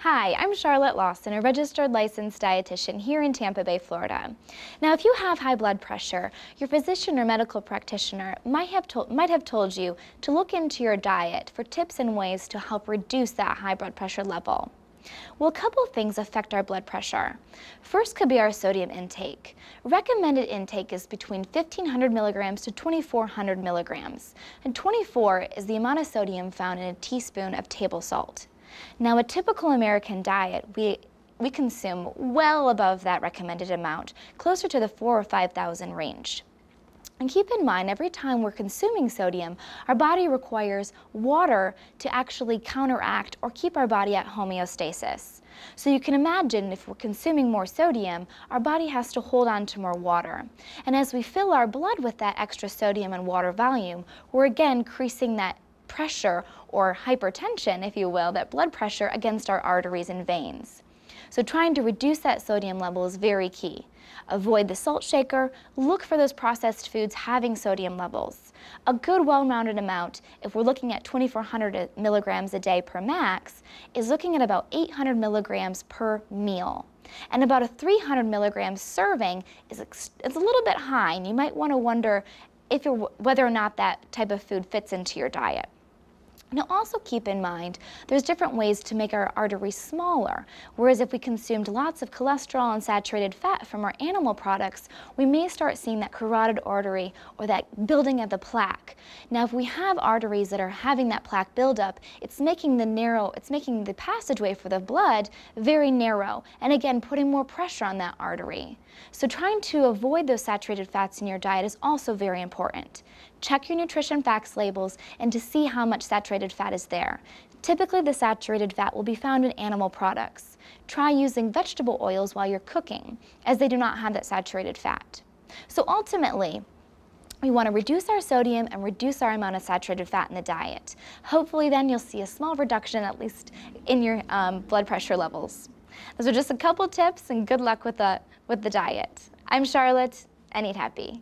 Hi, I'm Charlotte Lawson, a registered licensed dietitian here in Tampa Bay, Florida. Now, if you have high blood pressure, your physician or medical practitioner might have told you to look into your diet for tips and ways to help reduce that high blood pressure level. Well, a couple of things affect our blood pressure. First could be our sodium intake. Recommended intake is between 1,500 milligrams to 2,400 milligrams, and 24 is the amount of sodium found in a teaspoon of table salt. Now, a typical American diet, we consume well above that recommended amount, closer to the 4,000 or 5,000 range. And keep in mind, every time we're consuming sodium, our body requires water to actually counteract or keep our body at homeostasis. So you can imagine if we're consuming more sodium, our body has to hold on to more water. And as we fill our blood with that extra sodium and water volume, we're again increasing that pressure or hypertension, if you will, that blood pressure against our arteries and veins. So trying to reduce that sodium level is very key. Avoid the salt shaker, look for those processed foods having sodium levels. A good well-rounded amount, if we're looking at 2,400 milligrams a day per max, is looking at about 800 milligrams per meal. And about a 300 milligrams serving is a little bit high, and you might want to wonder whether or not that type of food fits into your diet. Now also keep in mind, there's different ways to make our arteries smaller, whereas if we consumed lots of cholesterol and saturated fat from our animal products, we may start seeing that carotid artery or that building of the plaque. Now if we have arteries that are having that plaque buildup, it's making the passageway for the blood very narrow, and again putting more pressure on that artery. So trying to avoid those saturated fats in your diet is also very important. Check your nutrition facts labels and to see how much saturated fat is there. Typically, the saturated fat will be found in animal products. Try using vegetable oils while you're cooking, as they do not have that saturated fat. So ultimately, we want to reduce our sodium and reduce our amount of saturated fat in the diet. Hopefully then you'll see a small reduction, at least in your blood pressure levels. Those are just a couple tips, and good luck with the diet. I'm Charlotte, and eat happy.